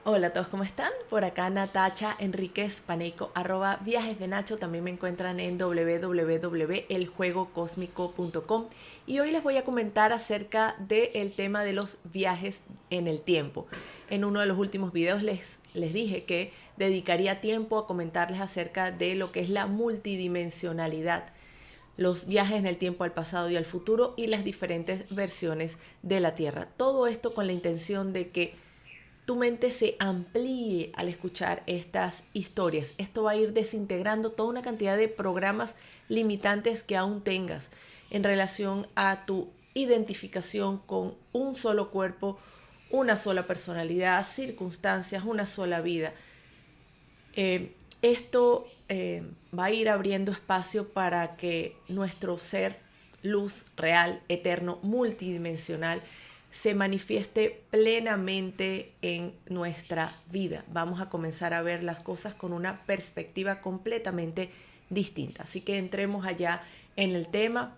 Hola a todos, ¿cómo están? Por acá Natacha Enríquez Paneco, @viajes de Nacho. También me encuentran en www.eljuegocosmico.com. Y hoy les voy a comentar acerca del tema de los viajes en el tiempo. En uno de los últimos videos les dije que dedicaría tiempo a comentarles acerca de lo que es la multidimensionalidad, los viajes en el tiempo al pasado y al futuro y las diferentes versiones de la Tierra. Todo esto con la intención de que tu mente se amplíe al escuchar estas historias. Esto va a ir desintegrando toda una cantidad de programas limitantes que aún tengas en relación a tu identificación con un solo cuerpo, una sola personalidad, circunstancias, una sola vida. Esto va a ir abriendo espacio para que nuestro ser, luz, real, eterno, multidimensional, se manifieste plenamente en nuestra vida. Vamos a comenzar a ver las cosas con una perspectiva completamente distinta. Así que entremos allá en el tema.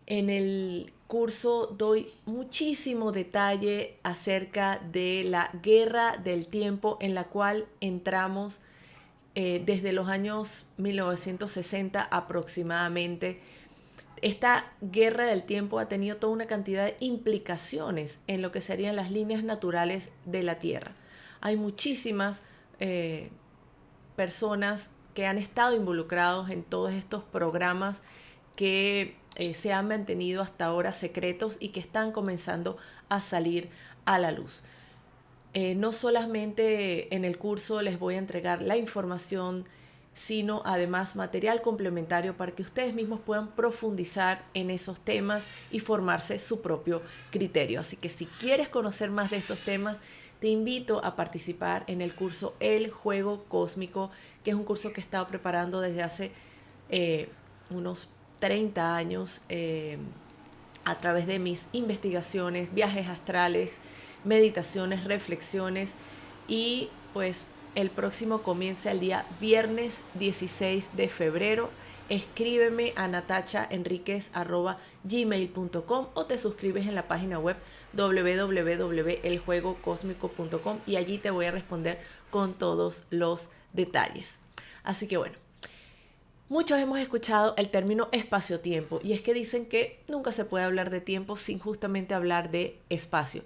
En el curso doy muchísimo detalle acerca de la guerra del tiempo en la cual entramos desde los años 1960 aproximadamente. Esta guerra del tiempo ha tenido toda una cantidad de implicaciones en lo que serían las líneas naturales de la Tierra. Hay muchísimas personas que han estado involucrados en todos estos programas que se han mantenido hasta ahora secretos y que están comenzando a salir a la luz. No solamente en el curso les voy a entregar la información, sino además material complementario para que ustedes mismos puedan profundizar en esos temas y formarse su propio criterio. Así que si quieres conocer más de estos temas, te invito a participar en el curso El Juego Cósmico, que es un curso que he estado preparando desde hace unos 30 años a través de mis investigaciones, viajes astrales, meditaciones, reflexiones y pues el próximo comienza el día viernes 16 de febrero. Escríbeme a natachaenriquez@gmail.com o te suscribes en la página web www.eljuegocosmico.com y allí te voy a responder con todos los detalles. Así que bueno, muchos hemos escuchado el término espacio-tiempo y es que dicen que nunca se puede hablar de tiempo sin justamente hablar de espacio.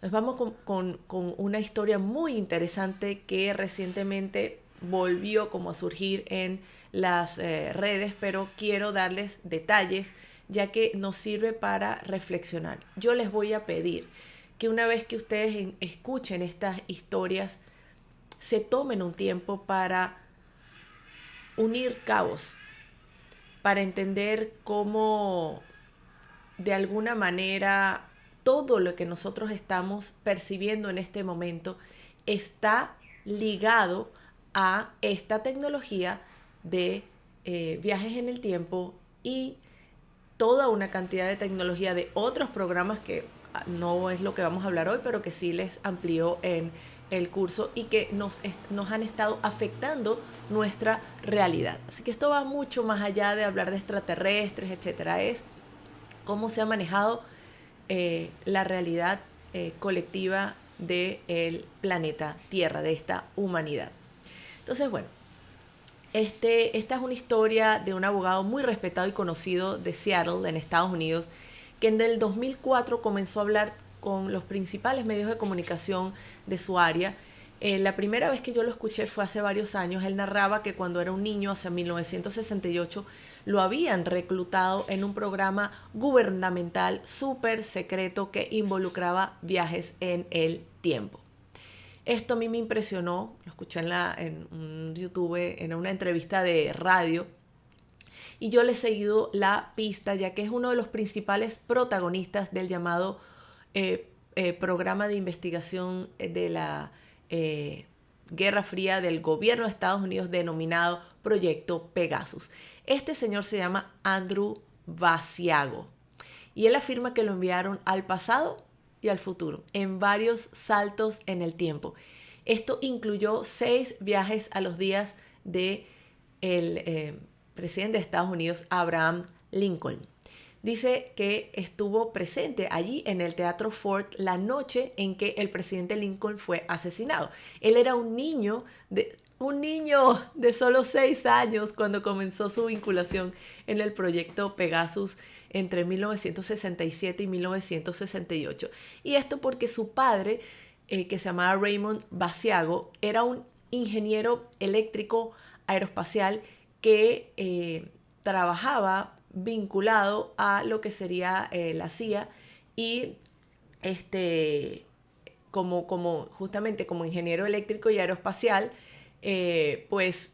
Nos vamos con una historia muy interesante que recientemente volvió como a surgir en las redes, pero quiero darles detalles ya que nos sirve para reflexionar. Yo les voy a pedir que una vez que ustedes escuchen estas historias, se tomen un tiempo para unir cabos, para entender cómo de alguna manera todo lo que nosotros estamos percibiendo en este momento está ligado a esta tecnología de viajes en el tiempo y toda una cantidad de tecnología de otros programas que no es lo que vamos a hablar hoy, pero que sí les amplió en el curso y que nos han estado afectando nuestra realidad. Así que esto va mucho más allá de hablar de extraterrestres, etcétera. Es cómo se ha manejado la realidad colectiva del planeta Tierra, de esta humanidad. Entonces, bueno, esta es una historia de un abogado muy respetado y conocido de Seattle, en Estados Unidos, que en el 2004 comenzó a hablar con los principales medios de comunicación de su área. La primera vez que yo lo escuché fue hace varios años. Él narraba que cuando era un niño, hacia 1968, lo habían reclutado en un programa gubernamental súper secreto que involucraba viajes en el tiempo. Esto a mí me impresionó, lo escuché en un YouTube, en una entrevista de radio, y yo le he seguido la pista, ya que es uno de los principales protagonistas del llamado programa de investigación de la Guerra Fría del gobierno de Estados Unidos denominado Proyecto Pegasus. Este señor se llama Andrew Basiago y él afirma que lo enviaron al pasado y al futuro en varios saltos en el tiempo. Esto incluyó 6 viajes a los días de el presidente de Estados Unidos, Abraham Lincoln. dice que estuvo presente allí en el Teatro Ford la noche en que el presidente Lincoln fue asesinado. Él era un niño de solo 6 años cuando comenzó su vinculación en el proyecto Pegasus entre 1967 y 1968. Y esto porque su padre, que se llamaba Raymond Basiago, era un ingeniero eléctrico aeroespacial que trabajaba vinculado a lo que sería la CIA y justamente como ingeniero eléctrico y aeroespacial, pues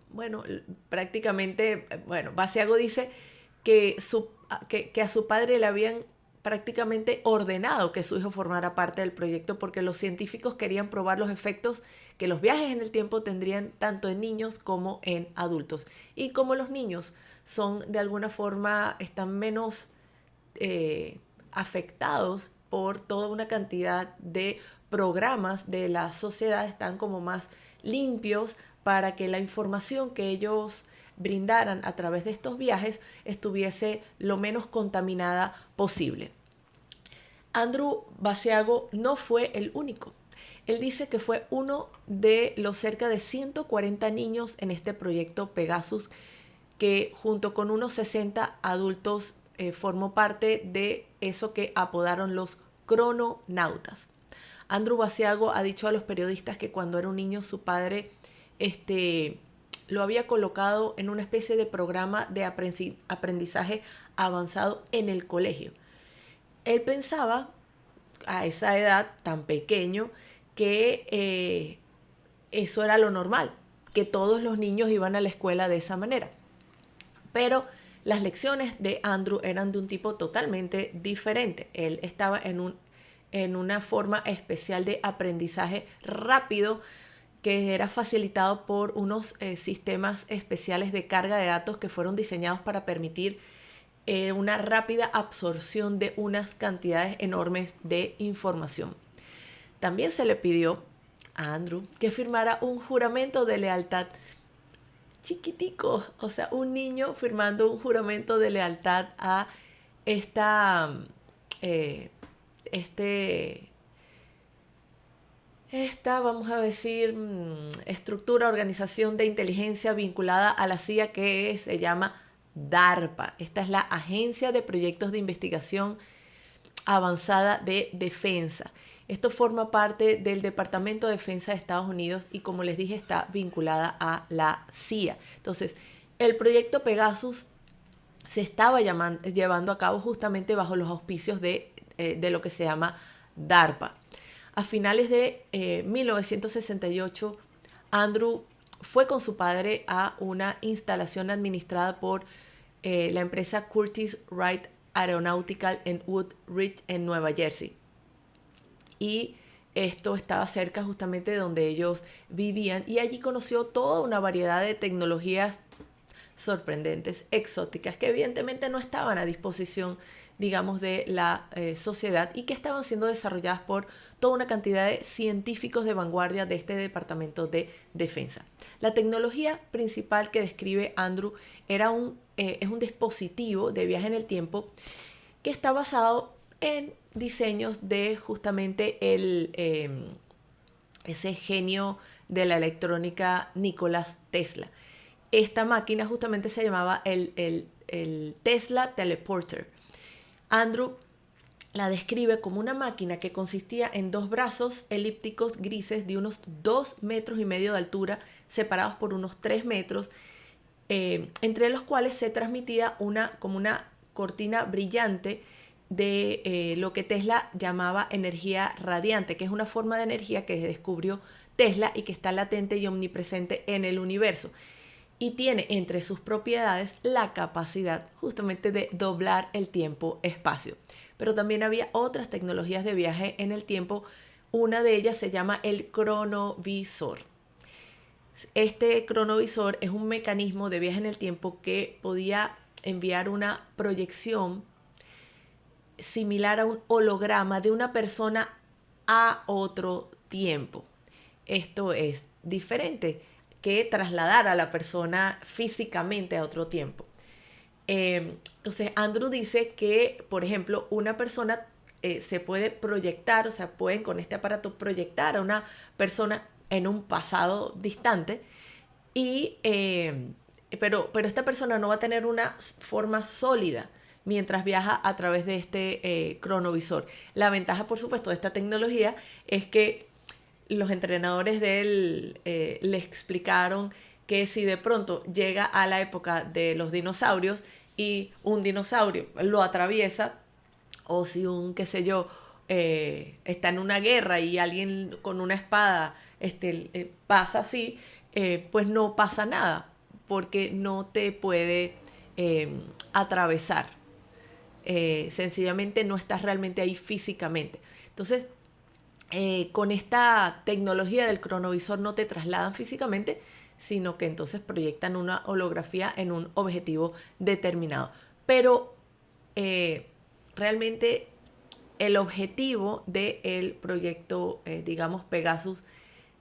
bueno, prácticamente, bueno, Basiago dice que, que a su padre le habían prácticamente ordenado que su hijo formara parte del proyecto porque los científicos querían probar los efectos que los viajes en el tiempo tendrían tanto en niños como en adultos. Y como los niños son de alguna forma, están menos afectados por toda una cantidad de programas de la sociedad, están como más limpios para que la información que ellos brindaran a través de estos viajes estuviese lo menos contaminada posible. Andrew Basiago no fue el único. Él dice que fue uno de los cerca de 140 niños en este proyecto Pegasus que junto con unos 60 adultos formó parte de eso que apodaron los crononautas. Andrew Basiago ha dicho a los periodistas que cuando era un niño su padre lo había colocado en una especie de programa de aprendizaje avanzado en el colegio. Él pensaba, a esa edad tan pequeño, que eso era lo normal, que todos los niños iban a la escuela de esa manera. Pero las lecciones de Andrew eran de un tipo totalmente diferente. Él estaba en una forma especial de aprendizaje rápido que era facilitado por unos sistemas especiales de carga de datos que fueron diseñados para permitir una rápida absorción de unas cantidades enormes de información. También se le pidió a Andrew que firmara un juramento de lealtad chiquitico, o sea, un niño firmando un juramento de lealtad a esta vamos a decir, estructura, organización de inteligencia vinculada a la CIA que se llama DARPA. Esta es la Agencia de Proyectos de Investigación Avanzada de Defensa. Esto forma parte del Departamento de Defensa de Estados Unidos y, como les dije, está vinculada a la CIA. Entonces, el proyecto Pegasus se estaba llevando a cabo justamente bajo los auspicios de lo que se llama DARPA. A finales de 1968, Andrew fue con su padre a una instalación administrada por la empresa Curtiss-Wright Aeronautical en Woodridge, en Nueva Jersey. Y esto estaba cerca justamente de donde ellos vivían y allí conoció toda una variedad de tecnologías sorprendentes, exóticas, que evidentemente no estaban a disposición, digamos, de la sociedad y que estaban siendo desarrolladas por toda una cantidad de científicos de vanguardia de este Departamento de Defensa. La tecnología principal que describe Andrew es un dispositivo de viaje en el tiempo que está basado en diseños de justamente ese genio de la electrónica Nikola Tesla. Esta máquina justamente se llamaba el Tesla Teleporter. Andrew la describe como una máquina que consistía en 2 brazos elípticos grises de unos 2,5 metros de altura, separados por unos 3 metros, entre los cuales se transmitía como una cortina brillante de lo que Tesla llamaba energía radiante, que es una forma de energía que descubrió Tesla y que está latente y omnipresente en el universo. Y tiene entre sus propiedades la capacidad justamente de doblar el tiempo-espacio. Pero también había otras tecnologías de viaje en el tiempo. Una de ellas se llama el cronovisor. Este cronovisor es un mecanismo de viaje en el tiempo que podía enviar una proyección similar a un holograma de una persona a otro tiempo. Esto es diferente que trasladar a la persona físicamente a otro tiempo. Entonces, Andrew dice que, por ejemplo, una persona se puede proyectar, o sea, pueden con este aparato proyectar a una persona en un pasado distante, y, pero esta persona no va a tener una forma sólida mientras viaja a través de este cronovisor. La ventaja, por supuesto, de esta tecnología es que los entrenadores de él le explicaron que si de pronto llega a la época de los dinosaurios y un dinosaurio lo atraviesa, o si un, qué sé yo, está en una guerra y alguien con una espada pasa así, pues no pasa nada, porque no te puede atravesar. Sencillamente no estás realmente ahí físicamente. Entonces, con esta tecnología del cronovisor no te trasladan físicamente, sino que entonces proyectan una holografía en un objetivo determinado. Pero realmente el objetivo del proyecto, digamos, Pegasus,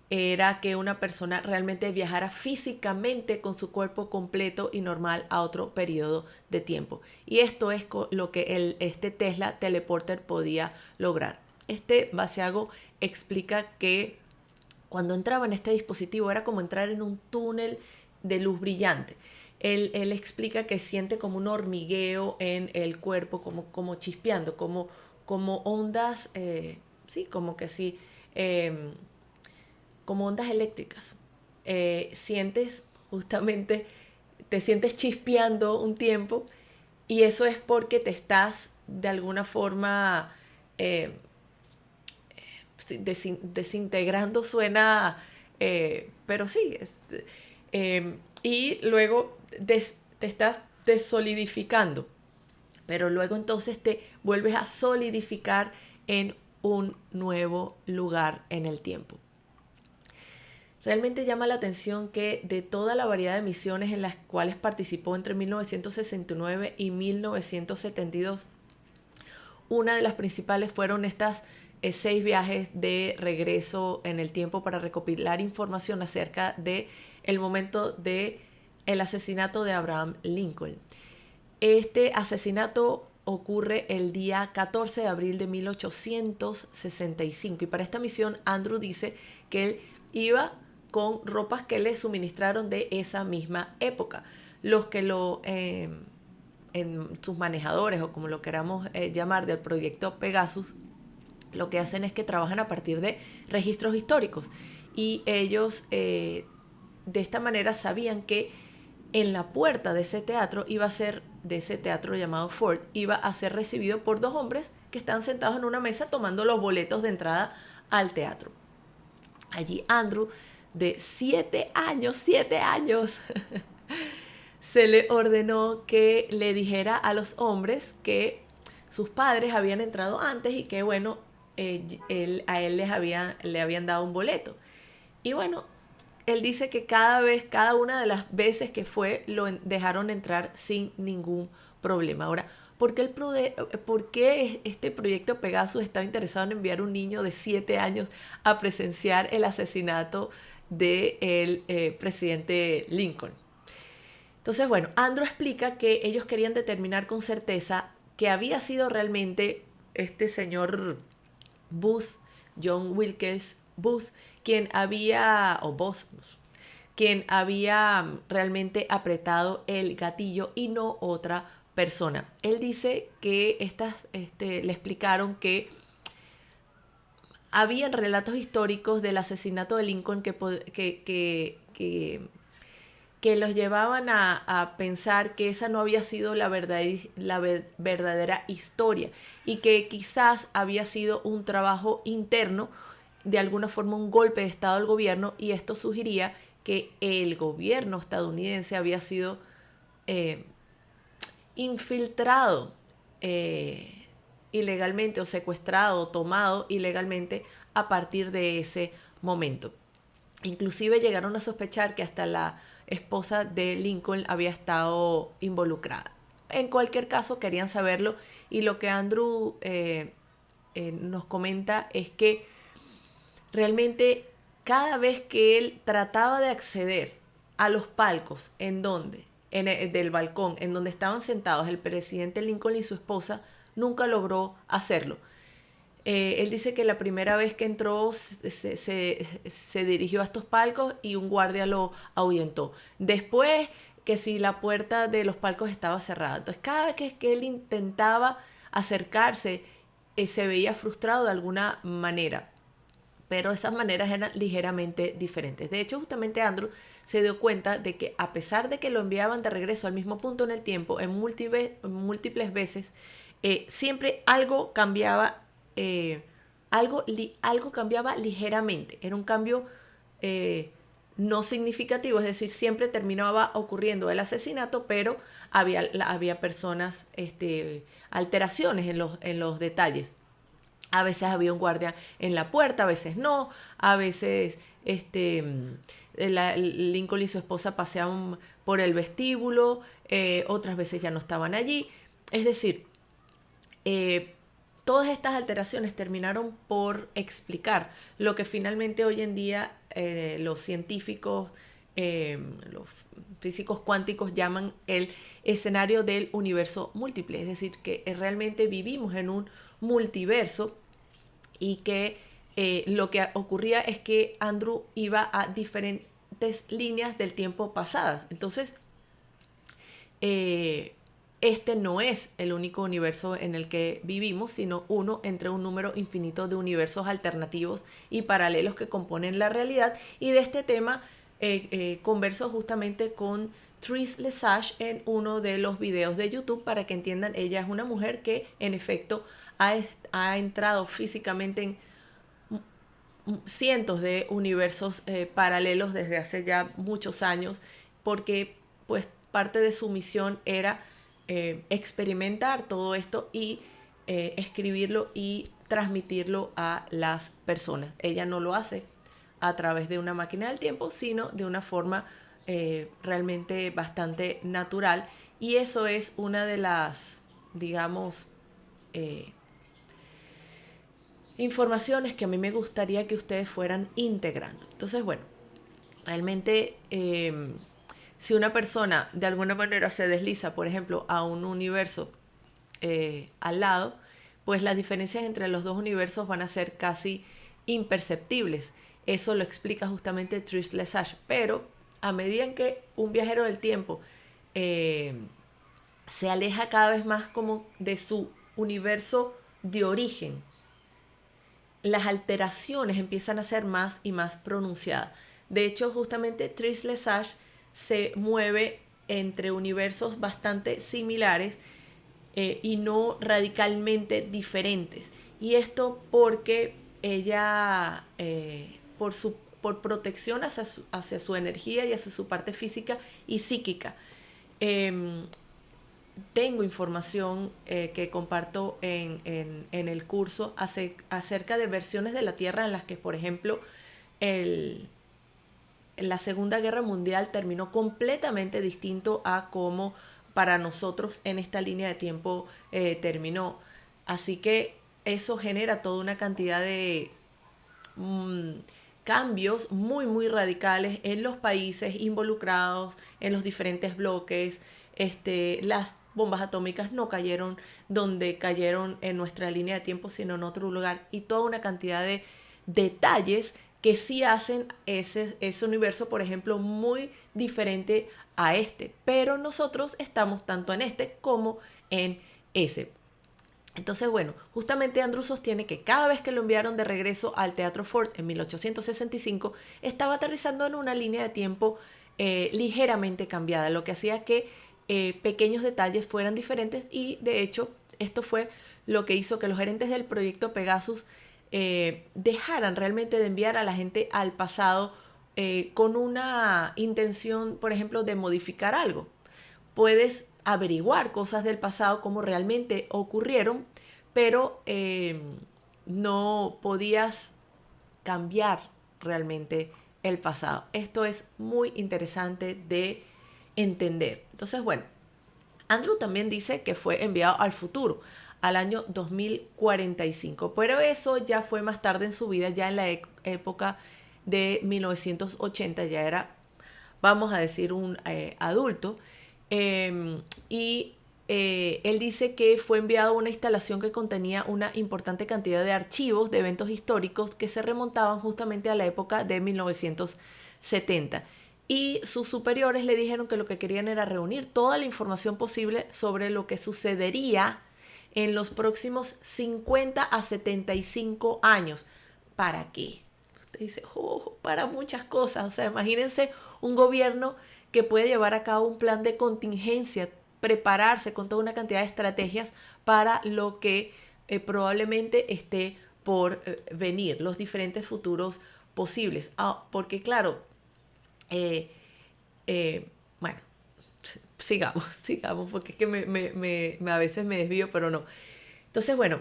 era que una persona realmente viajara físicamente con su cuerpo completo y normal a otro periodo de tiempo. Y esto es lo que este Tesla Teleporter podía lograr. Este Basiago explica que cuando entraba en este dispositivo era como entrar en un túnel de luz brillante. Él explica que siente como un hormigueo en el cuerpo, como chispeando, como ondas, sí, como que sí, como ondas eléctricas. Sientes justamente, te sientes chispeando un tiempo, y eso es porque te estás de alguna forma desintegrando, suena, pero sí, y luego te estás desolidificando, pero luego entonces te vuelves a solidificar en un nuevo lugar en el tiempo. Realmente llama la atención que de toda la variedad de misiones en las cuales participó entre 1969 y 1972, una de las principales fueron estas 6 viajes de regreso en el tiempo para recopilar información acerca de el momento de el asesinato de Abraham Lincoln. Este asesinato ocurre el día 14 de abril de 1865, y para esta misión Andrew dice que él iba con ropas que le suministraron de esa misma época. Los que en sus manejadores, o como lo queramos llamar, del proyecto Pegasus, lo que hacen es que trabajan a partir de registros históricos, y ellos de esta manera sabían que en la puerta de ese teatro de ese teatro llamado Ford, iba a ser recibido por 2 hombres que están sentados en una mesa tomando los boletos de entrada al teatro. Allí Andrew, de 7 años, se le ordenó que le dijera a los hombres que sus padres habían entrado antes y que, bueno, a él le habían dado un boleto. Y bueno, él dice que cada una de las veces que fue, lo dejaron entrar sin ningún problema. Ahora, ¿por qué este proyecto Pegasus estaba interesado en enviar a un niño de 7 años a presenciar el asesinato del presidente Lincoln? Entonces, bueno, Andrew explica que ellos querían determinar con certeza que había sido realmente este señor Booth, John Wilkes Booth, quien había realmente apretado el gatillo y no otra persona. Él dice que le explicaron que habían relatos históricos del asesinato de Lincoln que los llevaban a pensar que esa no había sido la verdadera historia, y que quizás había sido un trabajo interno, de alguna forma un golpe de estado al gobierno, y esto sugería que el gobierno estadounidense había sido infiltrado ilegalmente, o secuestrado, o tomado ilegalmente a partir de ese momento. Inclusive llegaron a sospechar que hasta la esposa de Lincoln había estado involucrada. En cualquier caso, querían saberlo, y lo que Andrew nos comenta es que realmente cada vez que él trataba de acceder a los palcos en donde del balcón en donde estaban sentados el presidente Lincoln y su esposa, nunca logró hacerlo. Él dice que la primera vez que entró se dirigió a estos palcos y un guardia lo ahuyentó. Después que si la puerta de los palcos estaba cerrada. Entonces cada vez que él intentaba acercarse, se veía frustrado de alguna manera. Pero esas maneras eran ligeramente diferentes. De hecho, justamente Andrew se dio cuenta de que a pesar de que lo enviaban de regreso al mismo punto en el tiempo, en múltiples veces, siempre algo cambiaba, algo cambiaba ligeramente. Era un cambio no significativo, es decir, siempre terminaba ocurriendo el asesinato, pero había personas, alteraciones en los detalles. A veces había un guardia en la puerta, a veces no, a veces Lincoln y su esposa paseaban por el vestíbulo, otras veces ya no estaban allí. Es decir, todas estas alteraciones terminaron por explicar lo que finalmente hoy en día los científicos, los físicos cuánticos llaman el escenario del universo múltiple. Es decir, que realmente vivimos en un multiverso y que lo que ocurría es que Andrew iba a diferentes líneas del tiempo pasadas. Entonces, este no es el único universo en el que vivimos, sino uno entre un número infinito de universos alternativos y paralelos que componen la realidad. Y de este tema converso justamente con Tris Lesage en uno de los videos de YouTube para que entiendan. Ella es una mujer que en efecto ha entrado físicamente en cientos de universos paralelos desde hace ya muchos años, porque pues parte de su misión era experimentar todo esto y escribirlo y transmitirlo a las personas. Ella no lo hace a través de una máquina del tiempo, sino de una forma realmente bastante natural, y eso es una de las, digamos, informaciones que a mí me gustaría que ustedes fueran integrando. Entonces, bueno, realmente si una persona de alguna manera se desliza, por ejemplo, a un universo al lado, pues las diferencias entre los dos universos van a ser casi imperceptibles. Eso lo explica justamente Tris Lesage. Pero a medida en que un viajero del tiempo se aleja cada vez más como de su universo de origen, las alteraciones empiezan a ser más y más pronunciadas. De hecho, justamente Tris Lesage se mueve entre universos bastante similares y no radicalmente diferentes. Y esto porque ella, por protección hacia su energía y hacia su parte física y psíquica, tengo información que comparto en el curso acerca de versiones de la Tierra en las que, por ejemplo, la Segunda Guerra Mundial terminó completamente distinto a cómo para nosotros en esta línea de tiempo terminó. Así que eso genera toda una cantidad de cambios muy, muy radicales en los países involucrados, en los diferentes bloques. Las bombas atómicas no cayeron donde cayeron en nuestra línea de tiempo, sino en otro lugar, y toda una cantidad de detalles que sí hacen ese universo, por ejemplo, muy diferente a este, pero nosotros estamos tanto en este como en ese. Entonces, bueno, justamente Andrew sostiene que cada vez que lo enviaron de regreso al Teatro Ford en 1865, estaba aterrizando en una línea de tiempo ligeramente cambiada, lo que hacía que pequeños detalles fueran diferentes, y de hecho esto fue lo que hizo que los gerentes del proyecto Pegasus dejaran realmente de enviar a la gente al pasado con una intención, por ejemplo, de modificar algo. Puedes averiguar cosas del pasado como realmente ocurrieron, pero no podías cambiar realmente el pasado. Esto es muy interesante de entender. Entonces, bueno, Andrew también dice que fue enviado al futuro, al año 2045, pero eso ya fue más tarde en su vida, ya en la época de 1980, ya era, vamos a decir, un adulto. Y él dice que fue enviado a una instalación que contenía una importante cantidad de archivos de eventos históricos que se remontaban justamente a la época de 1970. Y sus superiores le dijeron que lo que querían era reunir toda la información posible sobre lo que sucedería en los próximos 50 a 75 años. ¿Para qué? Usted dice, para muchas cosas. O sea, imagínense un gobierno que puede llevar a cabo un plan de contingencia, prepararse con toda una cantidad de estrategias para lo que probablemente esté por venir, los diferentes futuros posibles. Porque claro, bueno, sigamos, porque es que a veces me desvío, pero no. Entonces, bueno,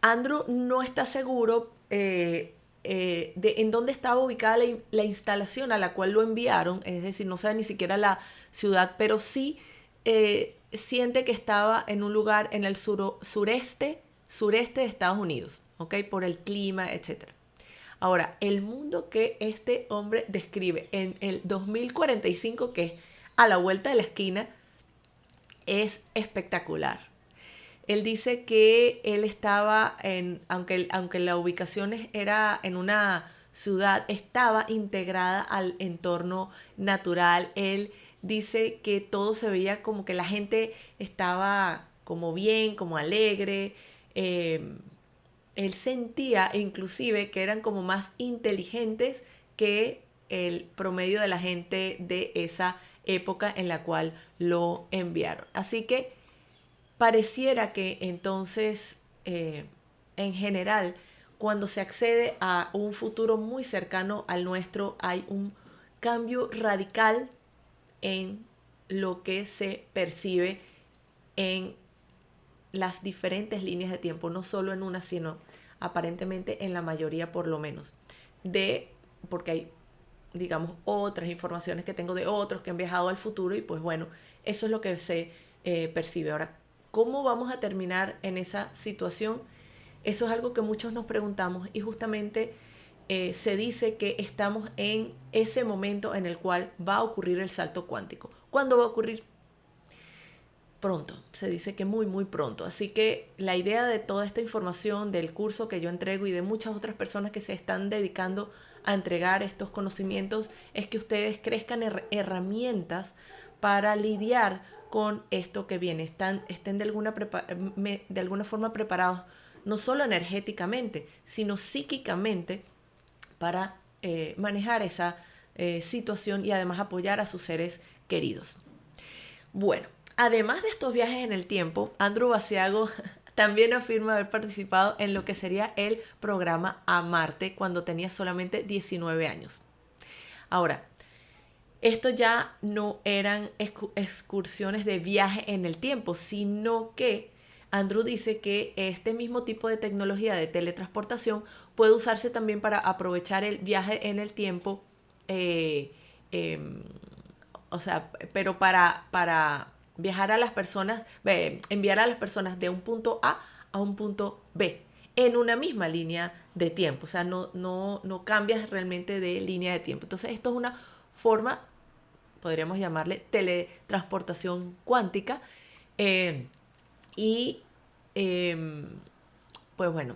Andrew no está seguro de en dónde estaba ubicada la instalación a la cual lo enviaron, es decir, no sabe ni siquiera la ciudad, pero sí siente que estaba en un lugar en el sureste de Estados Unidos, ¿ok? Por el clima, etcétera. Ahora, el mundo que este hombre describe en el 2045, que es a la vuelta de la esquina, es espectacular. Él dice que él estaba aunque la ubicación era en una ciudad, estaba integrada al entorno natural. Él dice que todo se veía como que la gente estaba como bien, como alegre. Él sentía inclusive que eran como más inteligentes que el promedio de la gente de esa época en la cual lo enviaron. Así que pareciera que entonces, en general, cuando se accede a un futuro muy cercano al nuestro, hay un cambio radical en lo que se percibe en las diferentes líneas de tiempo, no solo en una, sino aparentemente en la mayoría por lo menos, porque hay, digamos, otras informaciones que tengo de otros que han viajado al futuro y pues bueno, eso es lo que se percibe. Ahora, ¿cómo vamos a terminar en esa situación? Eso es algo que muchos nos preguntamos y justamente se dice que estamos en ese momento en el cual va a ocurrir el salto cuántico. ¿Cuándo va a ocurrir? Pronto, se dice que muy, muy pronto. Así que la idea de toda esta información, del curso que yo entrego y de muchas otras personas que se están dedicando a entregar estos conocimientos, es que ustedes crezcan herramientas para lidiar con esto que viene, estén de alguna forma preparados, no solo energéticamente, sino psíquicamente para manejar esa situación y además apoyar a sus seres queridos. Bueno, además de estos viajes en el tiempo, Andrew Basiago también afirma haber participado en lo que sería el programa A Marte cuando tenía solamente 19 años. Ahora, esto ya no eran excursiones de viaje en el tiempo, sino que Andrew dice que este mismo tipo de tecnología de teletransportación puede usarse también para aprovechar el viaje en el tiempo, o sea, pero para viajar a las personas, enviar a las personas de un punto a un punto B en una misma línea de tiempo. O sea, no cambias realmente de línea de tiempo. Entonces, esto es una forma, podríamos llamarle teletransportación cuántica. Y pues bueno,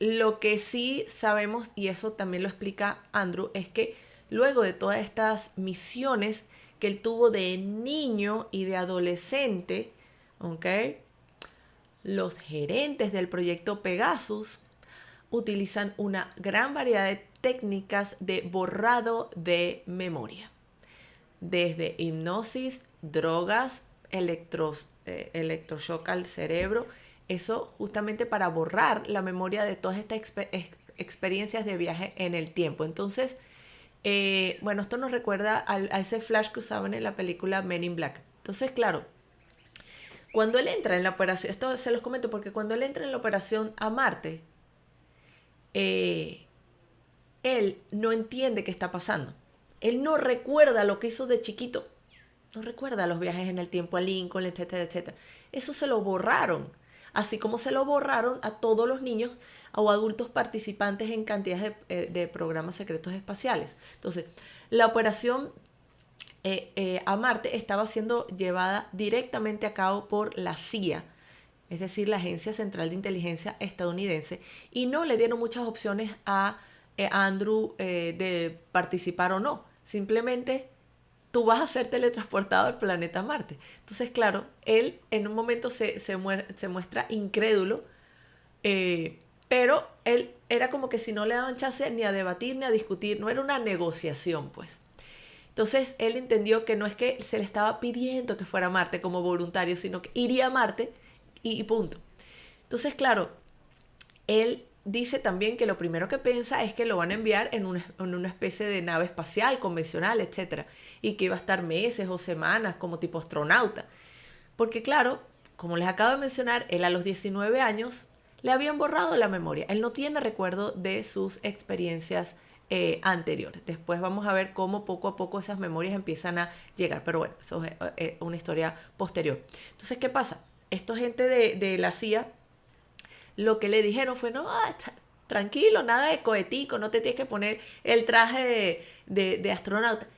lo que sí sabemos, y eso también lo explica Andrew, es que luego de todas estas misiones que él tuvo de niño y de adolescente, ¿ok? Los gerentes del proyecto Pegasus utilizan una gran variedad de técnicas de borrado de memoria, desde hipnosis, drogas, electroshock al cerebro, eso justamente para borrar la memoria de todas estas experiencias de viaje en el tiempo. Entonces, bueno, esto nos recuerda a ese flash que usaban en la película Men in Black. Entonces, claro, cuando él entra en la operación, esto se los comento porque cuando él entra en la operación a Marte, él no entiende qué está pasando. Él no recuerda lo que hizo de chiquito. No recuerda los viajes en el tiempo a Lincoln, etcétera, etcétera. Eso se lo borraron. Así como se lo borraron a todos los niños o adultos participantes en cantidades de programas secretos espaciales. Entonces, la operación a Marte estaba siendo llevada directamente a cabo por la CIA, es decir, la Agencia Central de Inteligencia estadounidense, y no le dieron muchas opciones a Andrew de participar o no. Simplemente tú vas a ser teletransportado al planeta Marte. Entonces, claro, él en un momento se muestra incrédulo, pero él era como que si no le daban chance ni a debatir ni a discutir, no era una negociación, pues. Entonces él entendió que no es que se le estaba pidiendo que fuera a Marte como voluntario, sino que iría a Marte y punto. Entonces, claro, él dice también que lo primero que piensa es que lo van a enviar en una especie de nave espacial convencional, etcétera, y que iba a estar meses o semanas como tipo astronauta. Porque claro, como les acabo de mencionar, él a los 19 años le habían borrado la memoria. Él no tiene recuerdo de sus experiencias anteriores. Después vamos a ver cómo poco a poco esas memorias empiezan a llegar. Pero bueno, eso es una historia posterior. Entonces, ¿qué pasa? Esta gente de la CIA lo que le dijeron fue, no, tranquilo, nada de cohetico, no te tienes que poner el traje de astronauta.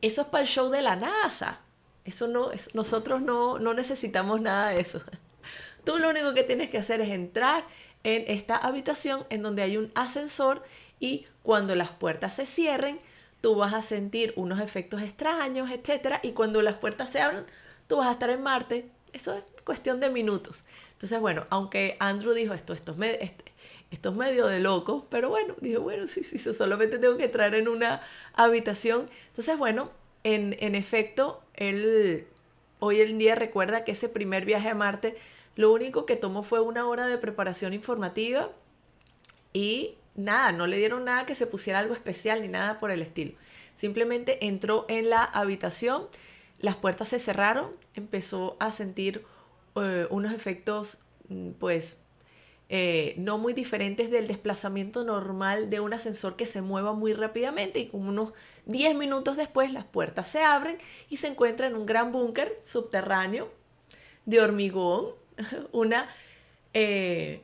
Eso es para el show de la NASA. Nosotros no necesitamos nada de eso. Tú lo único que tienes que hacer es entrar en esta habitación en donde hay un ascensor y cuando las puertas se cierren, tú vas a sentir unos efectos extraños, etcétera, y cuando las puertas se abran, tú vas a estar en Marte. Eso es cuestión de minutos. Entonces, bueno, aunque Andrew dijo esto es medio de loco, pero bueno, dijo, bueno, sí, solamente tengo que entrar en una habitación. Entonces, bueno, en efecto, él hoy en día recuerda que ese primer viaje a Marte, lo único que tomó fue 1 hora de preparación informativa y nada, no le dieron nada que se pusiera algo especial ni nada por el estilo. Simplemente entró en la habitación, las puertas se cerraron, empezó a sentir unos efectos, pues, no muy diferentes del desplazamiento normal de un ascensor que se mueva muy rápidamente, y como unos 10 minutos después las puertas se abren y se encuentra en un gran búnker subterráneo de hormigón, una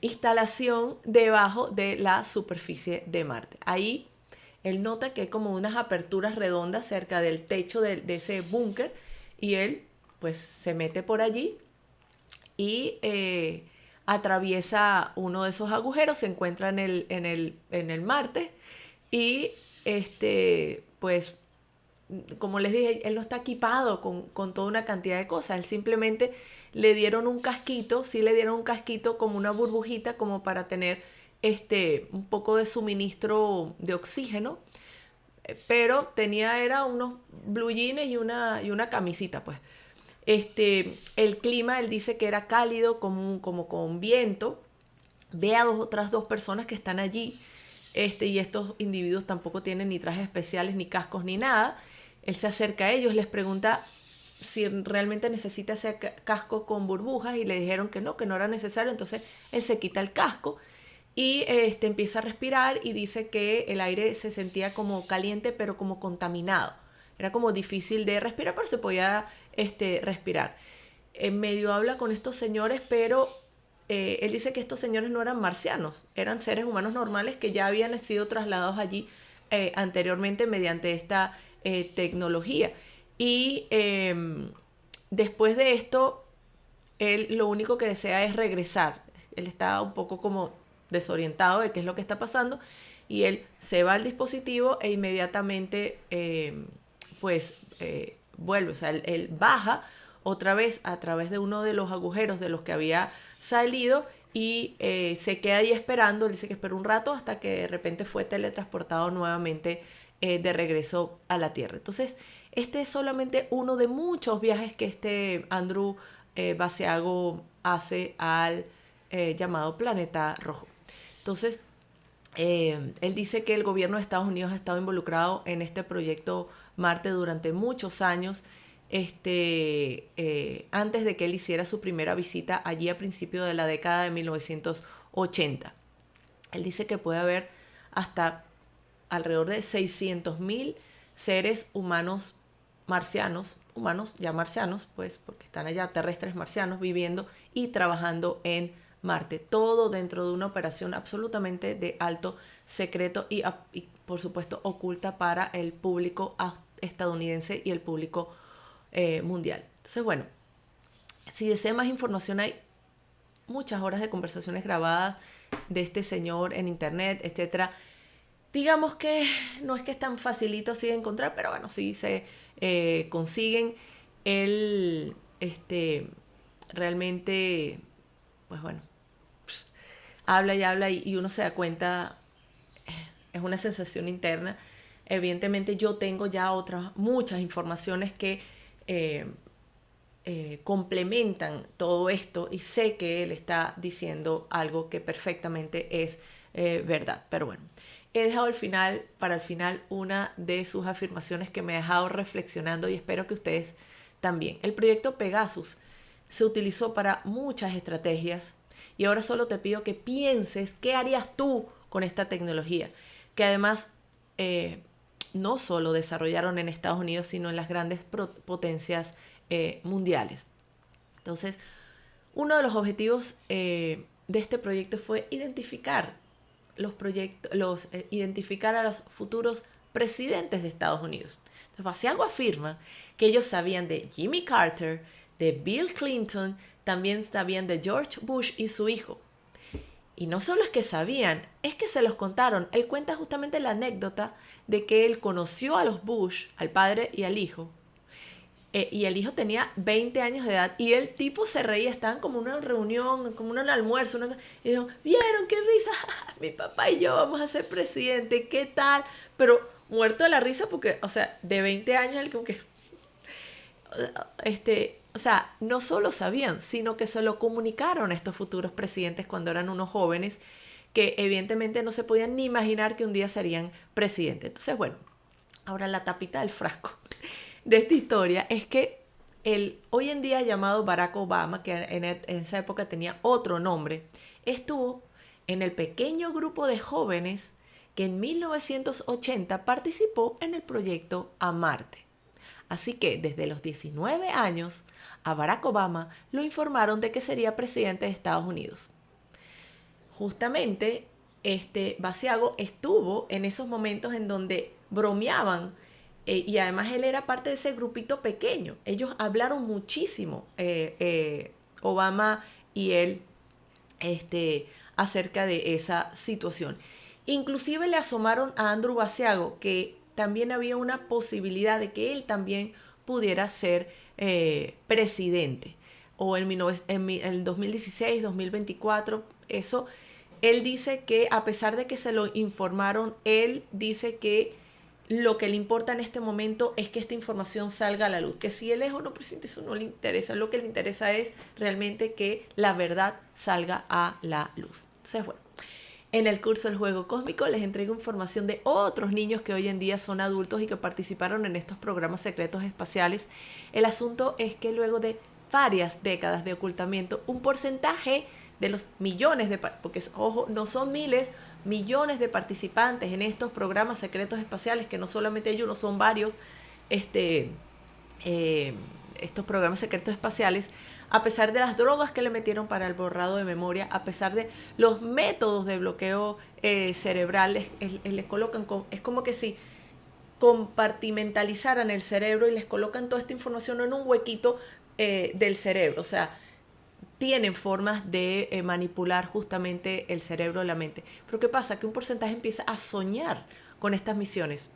instalación debajo de la superficie de Marte. Ahí él nota que hay como unas aperturas redondas cerca del techo de ese búnker y él pues se mete por allí y atraviesa uno de esos agujeros, se encuentra en el Marte y pues como les dije, él no está equipado con toda una cantidad de cosas. Él simplemente le dieron un casquito, sí le dieron un casquito como una burbujita como para tener un poco de suministro de oxígeno, pero era unos blue jeans y una camisita, pues. El clima, él dice que era cálido, como con viento. Ve a otras dos personas que están allí, y estos individuos tampoco tienen ni trajes especiales, ni cascos, ni nada. Él se acerca a ellos, les pregunta si realmente necesita ese casco con burbujas y le dijeron que no era necesario. Entonces él se quita el casco y empieza a respirar y dice que el aire se sentía como caliente pero como contaminado. Era como difícil de respirar, pero se podía respirar. En medio habla con estos señores, pero él dice que estos señores no eran marcianos, eran seres humanos normales que ya habían sido trasladados allí anteriormente mediante esta tecnología. Y después de esto, él lo único que desea es regresar. Él está un poco como desorientado de qué es lo que está pasando y él se va al dispositivo e inmediatamente vuelve. O sea, él baja otra vez a través de uno de los agujeros de los que había salido y se queda ahí esperando. Él dice que espera un rato hasta que de repente fue teletransportado nuevamente de regreso a la Tierra. Entonces, este es solamente uno de muchos viajes que Andrew Basiago hace al llamado planeta rojo. Entonces, él dice que el gobierno de Estados Unidos ha estado involucrado en este proyecto Marte durante muchos años, antes de que él hiciera su primera visita allí a principios de la década de 1980. Él dice que puede haber hasta alrededor de 600.000 seres humanos marcianos, pues porque están allá, terrestres marcianos, viviendo y trabajando en Marte, todo dentro de una operación absolutamente de alto secreto y por supuesto oculta para el público estadounidense y el público mundial. Entonces, bueno, si desea más información, hay muchas horas de conversaciones grabadas de este señor en internet, etcétera. Digamos que no es que es tan facilito así de encontrar, pero bueno, sí se consiguen. Él, realmente, pues bueno, habla y habla y uno se da cuenta, es una sensación interna. Evidentemente yo tengo ya muchas informaciones que complementan todo esto y sé que él está diciendo algo que perfectamente es verdad. Pero bueno, he dejado para el final una de sus afirmaciones que me ha dejado reflexionando y espero que ustedes también. El proyecto Pegasus se utilizó para muchas estrategias y ahora solo te pido que pienses qué harías tú con esta tecnología, que además no solo desarrollaron en Estados Unidos, sino en las grandes potencias mundiales. Entonces, uno de los objetivos de este proyecto fue identificar identificar a los futuros presidentes de Estados Unidos. Entonces, Basiago afirma que ellos sabían de Jimmy Carter, de Bill Clinton, también sabían de George Bush y su hijo. Y no solo es que sabían, es que se los contaron. Él cuenta justamente la anécdota de que él conoció a los Bush, al padre y al hijo, y el hijo tenía 20 años de edad y el tipo se reía, estaban como en una reunión, como en un almuerzo, y dijo, ¿vieron qué risa? Mi papá y yo vamos a ser presidente, ¿qué tal? Pero muerto de la risa porque, o sea, de 20 años él como que, o sea, no solo sabían, sino que se lo comunicaron a estos futuros presidentes cuando eran unos jóvenes que evidentemente no se podían ni imaginar que un día serían presidentes. Entonces, bueno, ahora la tapita del frasco de esta historia es que el hoy en día llamado Barack Obama, que en esa época tenía otro nombre, estuvo en el pequeño grupo de jóvenes que en 1980 participó en el proyecto A Marte. Así que desde los 19 años a Barack Obama lo informaron de que sería presidente de Estados Unidos. Justamente Basiago estuvo en esos momentos en donde bromeaban y además él era parte de ese grupito pequeño. Ellos hablaron muchísimo, Obama y él, acerca de esa situación. Inclusive le asomaron a Andrew Basiago que también había una posibilidad de que él también pudiera ser presidente. O en el 2016, 2024, eso. Él dice que a pesar de que se lo informaron, él dice que lo que le importa en este momento es que esta información salga a la luz. Que si él es o no presidente, eso no le interesa. Lo que le interesa es realmente que la verdad salga a la luz. Entonces, bueno, en el curso El Juego Cósmico les entrego información de otros niños que hoy en día son adultos y que participaron en estos programas secretos espaciales. El asunto es que luego de varias décadas de ocultamiento, un porcentaje de los millones porque ojo, no son miles, millones de participantes en estos programas secretos espaciales, que no solamente hay uno, son varios, estos programas secretos espaciales, a pesar de las drogas que le metieron para el borrado de memoria, a pesar de los métodos de bloqueo cerebral, les colocan, es como que si compartimentalizaran el cerebro y les colocan toda esta información en un huequito del cerebro. O sea, tienen formas de manipular justamente el cerebro y la mente. Pero ¿qué pasa? Que un porcentaje empieza a soñar con estas misiones.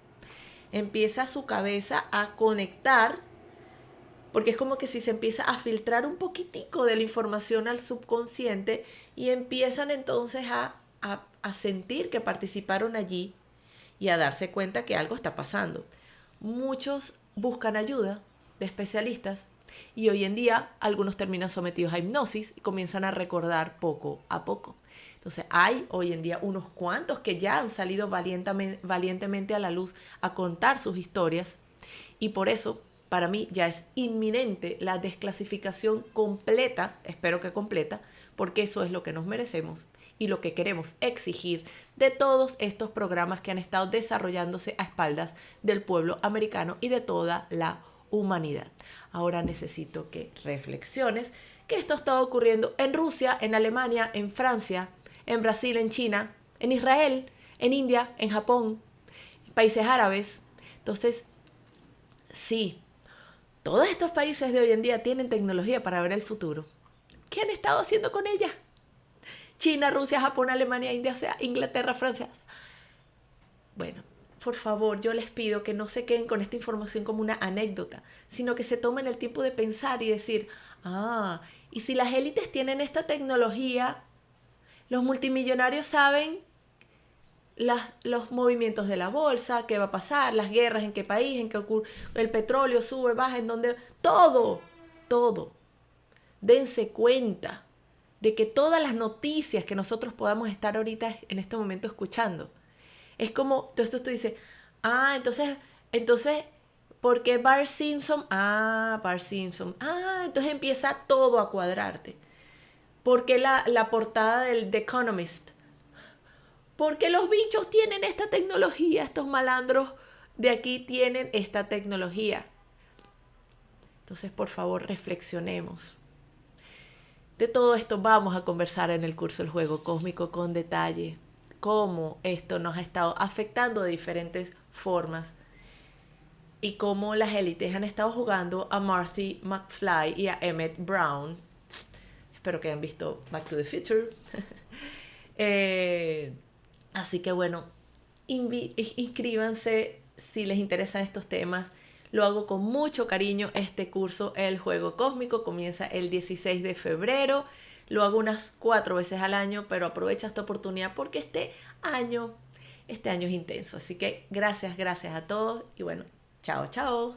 Empieza su cabeza a conectar, porque es como que si se empieza a filtrar un poquitico de la información al subconsciente y empiezan entonces a sentir que participaron allí y a darse cuenta que algo está pasando. Muchos buscan ayuda de especialistas y hoy en día algunos terminan sometidos a hipnosis y comienzan a recordar poco a poco. Entonces hay hoy en día unos cuantos que ya han salido valientemente a la luz a contar sus historias y por eso para mí ya es inminente la desclasificación completa, espero que completa, porque eso es lo que nos merecemos y lo que queremos exigir de todos estos programas que han estado desarrollándose a espaldas del pueblo americano y de toda la humanidad. Ahora necesito que reflexiones que esto está ocurriendo en Rusia, en Alemania, en Francia, en Brasil, en China, en Israel, en India, en Japón, en países árabes. Entonces, Sí, todos estos países de hoy en día tienen tecnología para ver el futuro. ¿Qué han estado haciendo con ella? China, Rusia, Japón, Alemania, India, o sea, Inglaterra, Francia. Bueno, por favor, yo les pido que no se queden con esta información como una anécdota, sino que se tomen el tiempo de pensar y decir, ah, y si las élites tienen esta tecnología, los multimillonarios saben los movimientos de la bolsa, qué va a pasar, las guerras, en qué país, en qué ocurre, el petróleo sube, baja, en dónde, todo, todo. Dense cuenta de que todas las noticias que nosotros podamos estar ahorita en este momento escuchando, es como, entonces tú dices, entonces, ¿por qué Bart Simpson? Ah, Bart Simpson. Ah, entonces empieza todo a cuadrarte. ¿Por qué la portada del The Economist? Porque los bichos tienen esta tecnología, estos malandros de aquí tienen esta tecnología. Entonces, por favor, reflexionemos. De todo esto vamos a conversar en el curso El Juego Cósmico con detalle, cómo esto nos ha estado afectando de diferentes formas y cómo las élites han estado jugando a Marty McFly y a Emmett Brown. Espero que hayan visto Back to the Future. Así que bueno, inscríbanse si les interesan estos temas. Lo hago con mucho cariño. Este curso, El Juego Cósmico, comienza el 16 de febrero. Lo hago unas 4 veces al año, pero aprovecha esta oportunidad porque año, este año es intenso. Así que gracias a todos y bueno, chao, chao.